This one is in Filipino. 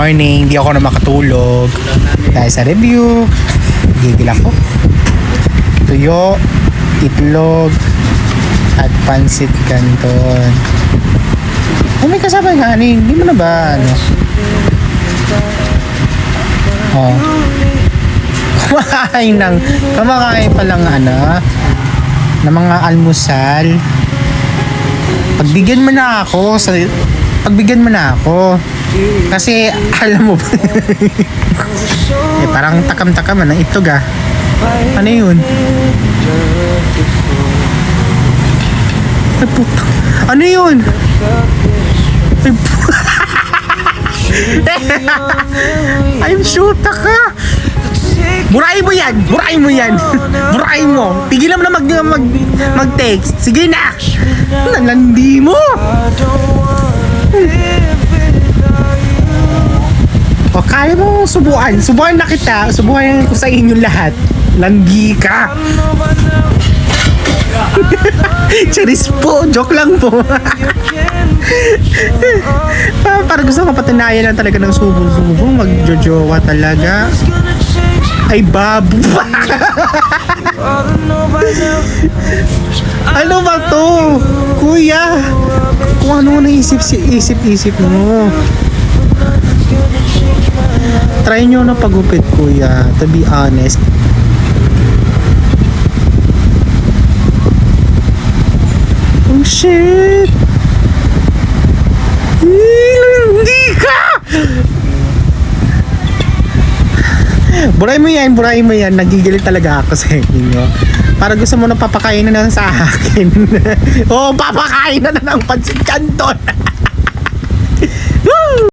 morning, di ako na makatulog. Dahil sa review, gigil ako. Tuyo, itlog, at pansit canton. Oh, may kasama nga, hindi mo na ba, ano? Oh. Kumakain pa lang, ng mga almusal. Pagbigyan mo na ako, kasi alam mo ba parang takam-takam ng itlog ano yun? Ay puta, ano yun? Ay shoota ka, burahin mo, tigilan mo na mag-text, sige na, nalandi mo. O kaya mo subukan na kita, subukan ko sa inyo lahat, langgi ka. Charis po, joke lang po. Parang gusto ko patunayan lang talaga ng subo-subo, magjojowa talaga. Ay babu. Ano ba to? Kuya, kung ano naisip-isip mo. Try nyo na pagupit, kuya, to be honest. Oh shit, hindi ka. Burahin mo yan, nagigilit talaga ako sa inyo. Para gusto mo na papakain na sa akin. Oo, papakain na ng pansit canton.